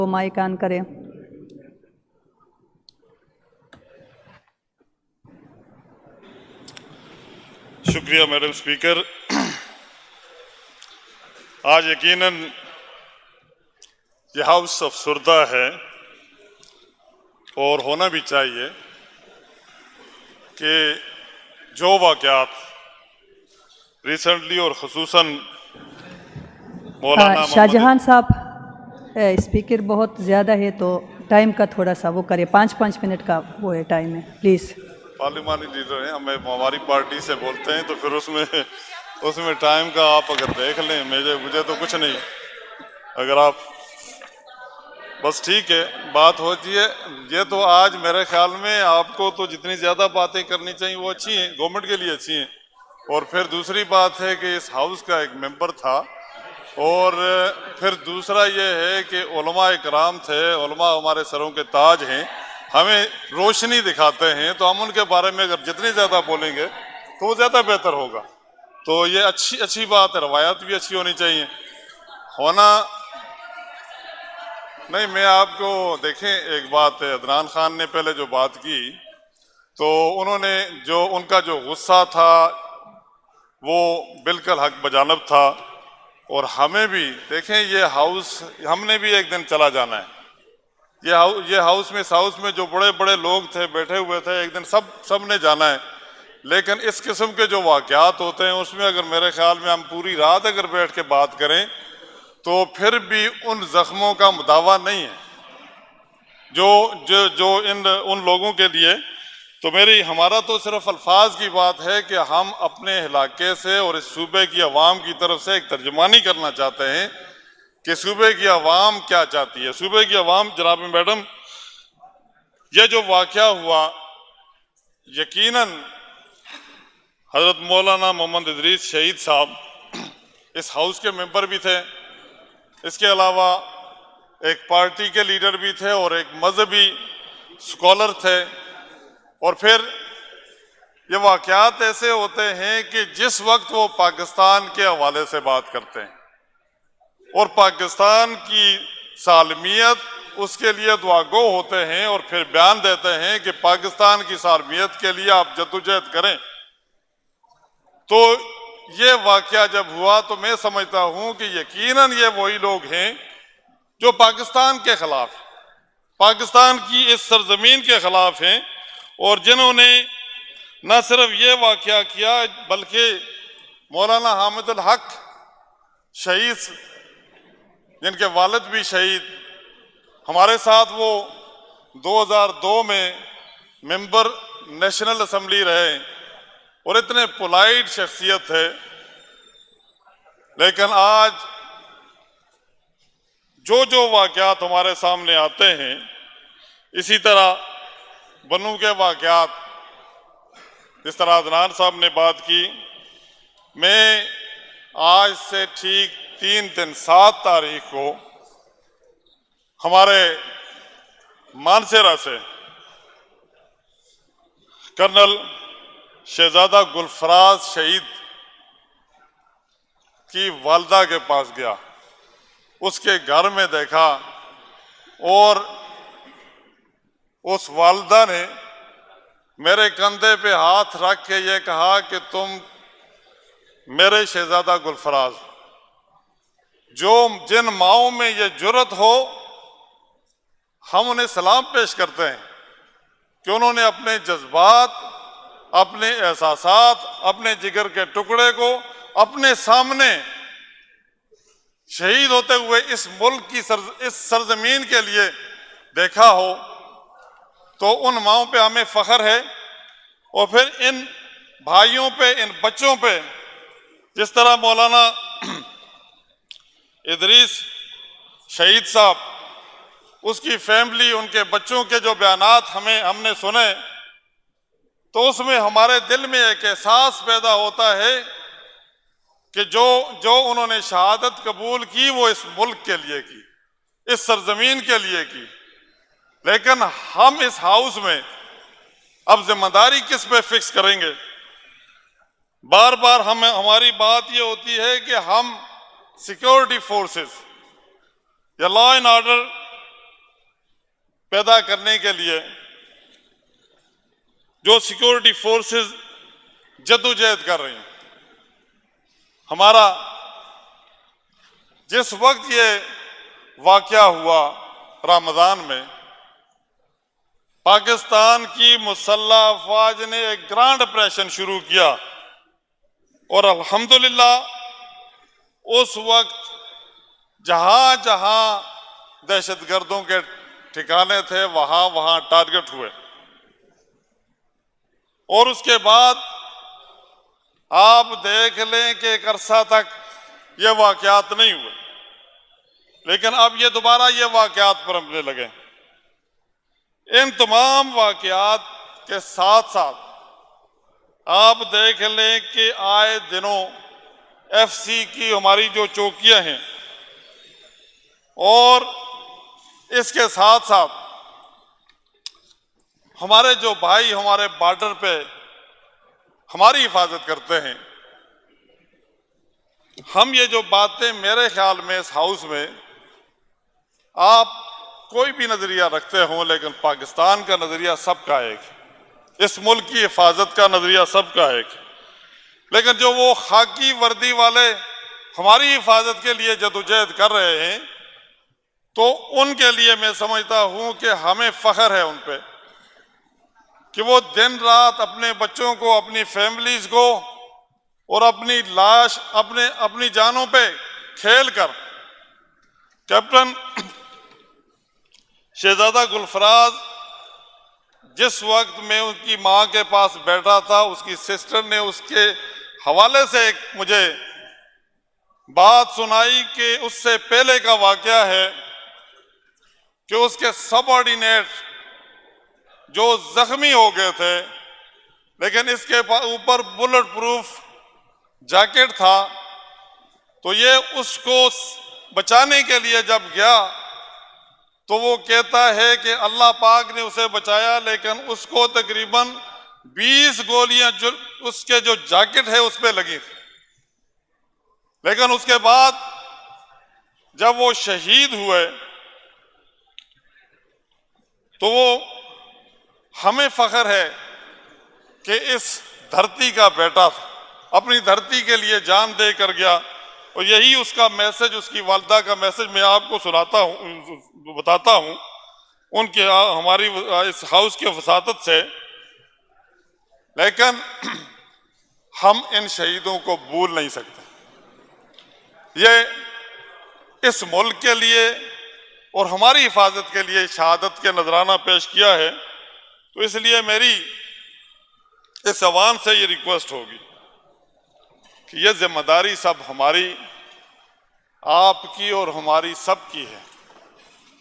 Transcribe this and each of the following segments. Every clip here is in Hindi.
तो माइक ऑन करें। शुक्रिया मैडम स्पीकर। आज यकीनन यह हाउस अफसरदा है और होना भी चाहिए कि जो वाक़यात रिसेंटली और ख़ुसूसन मौलाना शाहजहां साहब, स्पीकर बहुत ज़्यादा है तो टाइम का थोड़ा सा वो करें, 5-5 मिनट का वो है टाइम है, प्लीज़। पार्लिमानी लीडर हैं, हमें हमारी पार्टी से बोलते हैं तो फिर उसमें टाइम का आप अगर देख लें, मुझे तो कुछ नहीं, अगर आप बस ठीक है बात होती है। ये तो आज मेरे ख्याल में आपको तो जितनी ज़्यादा बातें करनी चाहिए वो अच्छी हैं, गवर्नमेंट के लिए अच्छी हैं। और फिर दूसरी बात है कि इस हाउस का एक मेंबर था, और फिर दूसरा ये है कि उलमा इकराम थे, उलमा हमारे सरों के ताज हैं, हमें रोशनी दिखाते हैं, तो हम उनके बारे में अगर जितनी ज़्यादा बोलेंगे तो वो ज़्यादा बेहतर होगा। तो ये अच्छी बात है, रवायात भी अच्छी होनी चाहिए होना। नहीं, मैं आपको देखें, एक बात है, अदनान खान ने पहले जो बात की तो उन्होंने जो उनका जो गुस्सा था वो बिल्कुल हक बजानब था। और हमें भी देखें, ये हाउस हमने भी एक दिन चला जाना है। ये हाउस में, इस हाउस में जो बड़े बड़े लोग थे बैठे हुए थे, एक दिन सब ने जाना है। लेकिन इस किस्म के जो वाक़यात होते हैं उसमें अगर मेरे ख्याल में हम पूरी रात अगर बैठ के बात करें तो फिर भी उन जख्मों का मुदावा नहीं है जो जो जो उन लोगों के लिए। तो हमारा तो सिर्फ अल्फाज की बात है कि हम अपने इलाके से और इस सूबे की आवाम की तरफ से एक तर्जुमानी करना चाहते हैं कि सूबे की आवाम क्या चाहती है। सूबे की आवाम, जनाब मैडम, यह जो वाक़या हुआ, यकीनन हज़रत मौलाना मोहम्मद इदरीस शहीद साहब इस हाउस के मेंबर भी थे, इसके अलावा एक पार्टी के लीडर भी थे और एक मजहबी स्कॉलर थे। और फिर ये वाक़यात ऐसे होते हैं कि जिस वक्त वो पाकिस्तान के हवाले से बात करते हैं और पाकिस्तान की सालमियत उसके लिए दुआगो होते हैं और फिर बयान देते हैं कि पाकिस्तान की सालमियत के लिए आप जद्दोजहद करें, तो ये वाक़या जब हुआ तो मैं समझता हूं कि यकीनन ये वही लोग हैं जो पाकिस्तान के खिलाफ, पाकिस्तान की इस सरजमीन के खिलाफ हैं, और जिन्होंने न सिर्फ ये वाक़या किया बल्कि मौलाना हामिदुल हक शहीद, जिनके वालिद भी शहीद, हमारे साथ वो 2002 में मेंबर नेशनल असम्बली रहे और इतने पोलाइट शख्सियत है। लेकिन आज जो वाक़यात हमारे सामने आते हैं, इसी तरह बनू के वाक़यात, जिस तरह अदनान साहब ने बात की, मैं आज से ठीक 3 दिन 7 तारीख को हमारे मानसेरा से कर्नल शहजादा गुलफराज शहीद की वालदा के पास गया, उसके घर में देखा और उस वालदा ने मेरे कंधे पे हाथ रख के ये कहा कि तुम मेरे शहजादा गुलफराज, जिन माओं में ये जुर्रत हो, हम उन्हें सलाम पेश करते हैं कि उन्होंने अपने जज्बात, अपने एहसासात, अपने जिगर के टुकड़े को अपने सामने शहीद होते हुए इस मुल्क की इस सरजमीन के लिए देखा हो, तो उन माओं पे हमें फख्र है। और फिर इन भाइयों पे, इन बच्चों पे, जिस तरह मौलाना इदरीस शहीद साहब, उसकी फैमिली, उनके बच्चों के जो बयानात हमने सुने, तो उसमें हमारे दिल में एक एहसास पैदा होता है कि जो उन्होंने शहादत कबूल की वो इस मुल्क के लिए की, इस सरजमीन के लिए की। लेकिन हम इस हाउस में अब जिम्मेदारी किस पे फिक्स करेंगे? बार बार हमारी बात ये होती है कि हम सिक्योरिटी फोर्सेस या लॉ एंड ऑर्डर पैदा करने के लिए जो सिक्योरिटी फोर्सेस जद्दोजहद कर रही हैं। हमारा जिस वक्त ये वाकया हुआ रमज़ान में, पाकिस्तान की मुसल्लह अफवाज ने एक ग्रांड ऑपरेशन शुरू किया और अल्हम्दुलिल्लाह उस वक्त जहां जहां दहशतगर्दों के ठिकाने थे वहां वहां टारगेट हुए। और उसके बाद आप देख लें कि एक अरसा तक ये वाकयात नहीं हुए, लेकिन अब ये दोबारा ये वाकयात पर हमले लगे। इन तमाम वाकयात के साथ साथ आप देख लें कि आए दिनों एफसी की हमारी जो चौकियां हैं और इसके साथ साथ हमारे जो भाई हमारे बॉर्डर पे हमारी हिफाजत करते हैं, हम ये जो बातें मेरे ख्याल में इस हाउस में आप कोई भी नजरिया रखते हो, लेकिन पाकिस्तान का नजरिया सबका एक, इस मुल्क की हिफाजत का नजरिया सबका एक, लेकिन जो वो खाकी वर्दी वाले हमारी हिफाजत के लिए जदोजहद कर रहे हैं, तो उनके लिए मैं समझता हूं कि हमें फख्र है उन पे कि वो दिन रात अपने बच्चों को, अपनी फैमिलीज को और अपनी लाश अपनी जानों पे खेल कर कैप्टन शहजादा गुलफराज जिस वक्त मैं उनकी मां के पास बैठा था, उसकी सिस्टर ने उसके हवाले से एक मुझे बात सुनाई कि उससे पहले का वाकया है कि उसके सबऑर्डिनेट जो जख्मी हो गए थे, लेकिन इसके ऊपर बुलेट प्रूफ जैकेट था, तो ये उसको बचाने के लिए जब गया तो वो कहता है कि अल्लाह पाक ने उसे बचाया, लेकिन उसको तकरीबन 20 गोलियां जो उसके जो जैकेट है उस पर लगी थी। लेकिन उसके बाद जब वो शहीद हुए तो वो हमें फख्र है कि इस धरती का बेटा था, अपनी धरती के लिए जान दे कर गया। और यही उसका मैसेज, उसकी वालदा का मैसेज मैं आपको सुनाता हूँ, बताता हूँ उनके हमारी इस हाउस की वसातत से। लेकिन हम इन शहीदों को भूल नहीं सकते। ये इस मुल्क के लिए और हमारी हिफाजत के लिए शहादत के नजराना पेश किया है। तो इसलिए मेरी इस अवाम से ये रिक्वेस्ट होगी कि ये जिम्मेदारी सब हमारी, आपकी और हमारी सबकी है,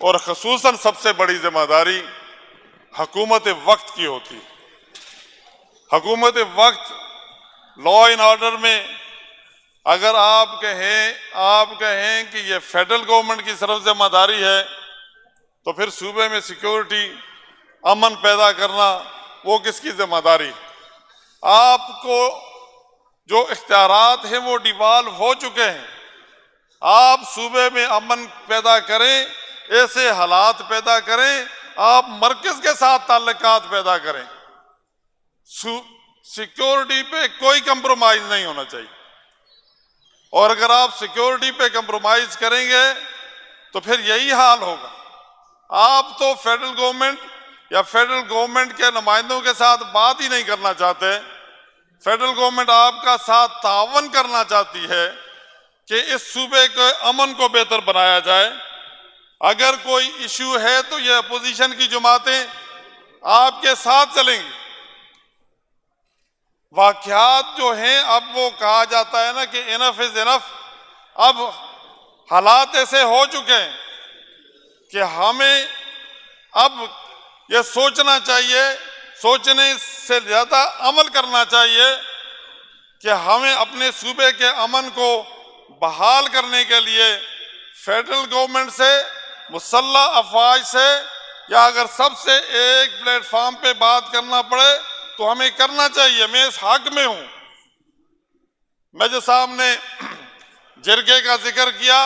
और खसूसन सबसे बड़ी जिम्मेदारी हुकूमत वक्त की होती है। हुकूमत वक्त लॉ एंड ऑर्डर में अगर आप कहें कि ये फेडरल गवर्नमेंट की सिर्फ जिम्मेदारी है, तो फिर सूबे में सिक्योरिटी, अमन पैदा करना वो किसकी जिम्मेदारी? आपको जो इख्तियारात हैं वो डिवॉल्व हो चुके हैं। आप सूबे में अमन पैदा करें, ऐसे हालात पैदा करें, आप मरकज के साथ ताल्लुकात पैदा करें। सिक्योरिटी पे कोई कंप्रोमाइज नहीं होना चाहिए, और अगर आप सिक्योरिटी पे कंप्रोमाइज करेंगे तो फिर यही हाल होगा। आप तो फेडरल गवर्नमेंट या फेडरल गवर्नमेंट के नुमाइंदों के साथ बात ही नहीं करना चाहते। फेडरल गवर्नमेंट आपका साथ तावन करना चाहती है कि इस सूबे के अमन को बेहतर बनाया जाए। अगर कोई इशू है तो ये अपोजिशन की जमातें आपके साथ चलेंगी। वाकयात जो हैं, अब वो कहा जाता है ना कि इनफ इज इनफ। अब हालात ऐसे हो चुके हैं कि हमें अब ये सोचना चाहिए, सोचने से ज्यादा अमल करना चाहिए कि हमें अपने सूबे के अमन को बहाल करने के लिए फेडरल गवर्नमेंट से, मुसल्लह अफवाज से, या अगर सबसे एक प्लेटफॉर्म पे बात करना पड़े तो हमें करना चाहिए। मैं इस हक में हूं। मैं जो साहब ने जिरगे का जिक्र किया,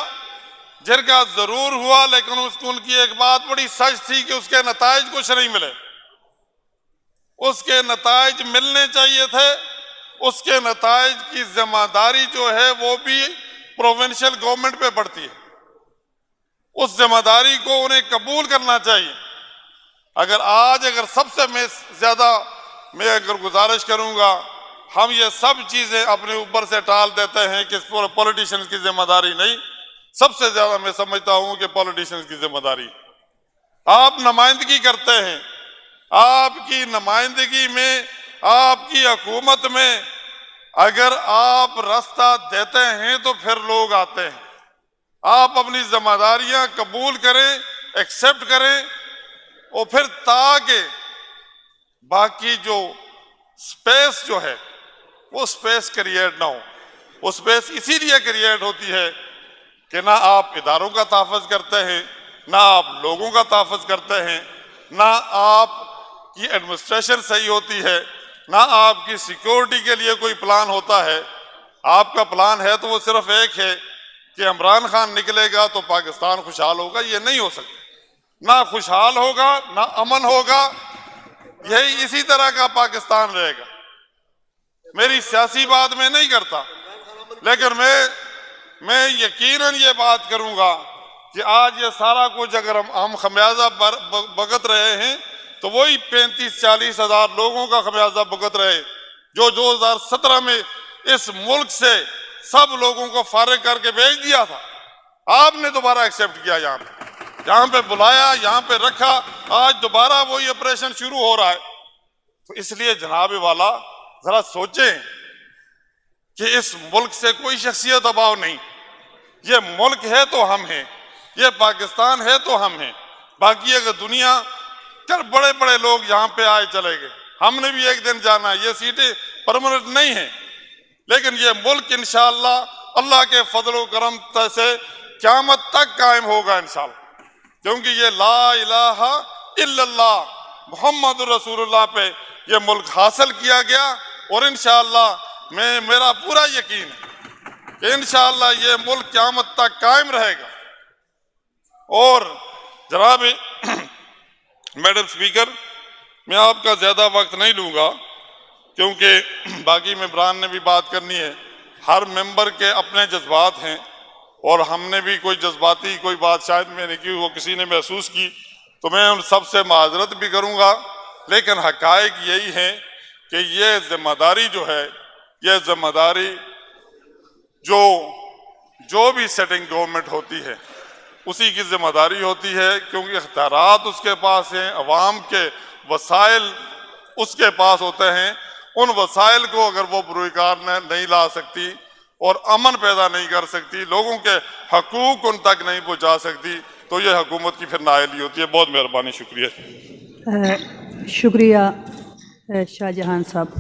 जिरगा जरूर हुआ, लेकिन उसको उनकी एक बात बड़ी सच थी कि उसके नताइज कुछ नहीं मिले। उसके नताइज मिलने चाहिए थे। उसके नताइज की जिम्मेदारी जो है वो भी प्रोविंशियल गवर्नमेंट पे पड़ती है। उस जिम्मेदारी को उन्हें कबूल करना चाहिए। अगर सबसे ज्यादा मैं अगर गुजारिश करूंगा, हम ये सब चीजें अपने ऊपर से टाल देते हैं कि पॉलिटिशियंस की जिम्मेदारी नहीं। सबसे ज्यादा मैं समझता हूं कि पॉलिटिशियंस की जिम्मेदारी, आप नुमाइंदगी करते हैं, आपकी नुमाइंदगी में, आपकी हुकूमत में अगर आप रास्ता देते हैं तो फिर लोग आते हैं। आप अपनी जिम्मेदारियां कबूल करें, एक्सेप्ट करें, और फिर ताकि बाकी जो स्पेस जो है वो स्पेस क्रिएट ना हो। वो स्पेस इसीलिए क्रिएट होती है कि ना आप इदारों का तहफ़्फ़ुज़ करते हैं, ना आप लोगों का तहफ़्फ़ुज़ करते हैं, ना आपकी एडमिनिस्ट्रेशन सही होती है, ना आपकी सिक्योरिटी के लिए कोई प्लान होता है। आपका प्लान है तो वो सिर्फ एक है कि इमरान खान निकलेगा तो पाकिस्तान खुशहाल होगा। ये नहीं हो सकता। ना खुशहाल होगा, ना अमन होगा। यही इसी तरह का पाकिस्तान रहेगा। मेरी सियासी बात मैं नहीं करता, लेकिन मैं यकीनन ये बात करूंगा कि आज ये सारा कुछ अगर हम खमियाजा भुगत रहे हैं तो वही 35-40 हजार लोगों का खमियाजा भुगत रहे जो 2017 में इस मुल्क से सब लोगों को फारिग करके भेज दिया था। आपने दोबारा एक्सेप्ट किया, यहाँ पे बुलाया, यहाँ पे रखा, आज दोबारा वही ऑपरेशन शुरू हो रहा है। तो इसलिए जनाब वाला जरा सोचें कि इस मुल्क से कोई शख्सियत अभाव नहीं। ये मुल्क है तो हम हैं, ये पाकिस्तान है तो हम हैं। बाकी अगर दुनिया चल बड़े बड़े लोग यहाँ पे आए चले गए, हमने भी एक दिन जाना है। ये सीटें परमानेंट नहीं है, लेकिन ये मुल्क इंशाअल्लाह अल्लाह के फजल करम से क़यामत तक कायम होगा इंशाअल्लाह। क्योंकि ये ला इलाहा इल्लल्लाह मुहम्मद रसूलुल्लाह पे ये मुल्क हासिल किया गया, और इंशाअल्लाह मेरा पूरा यकीन है कि इंशाअल्लाह ये मुल्क क़यामत तक कायम रहेगा। और जनाब मैडम स्पीकर, मैं आपका ज्यादा वक्त नहीं लूंगा क्योंकि बाकी मेंबरान ने भी बात करनी है। हर मेंबर के अपने जज्बात हैं और हमने भी कोई जज्बाती कोई बात शायद मैंने की, वो किसी ने महसूस की, तो मैं उन सब से माजरत भी करूंगा। लेकिन हकायक यही है कि ये जिम्मेदारी जो है, ये जिम्मेदारी जो भी सेटिंग गवर्नमेंट होती है उसी की जिम्मेदारी होती है, क्योंकि इख्तियारात उसके पास हैं, अवाम के वसाइल उसके पास होते हैं। उन वसाइल को अगर वो बुरुकार नहीं ला सकती और अमन पैदा नहीं कर सकती, लोगों के हकूक उन तक नहीं पहुंचा सकती, तो ये हुकूमत की फिर नाअहली होती है। बहुत मेहरबानी, शुक्रिया। शुक्रिया शाहजहां साहब।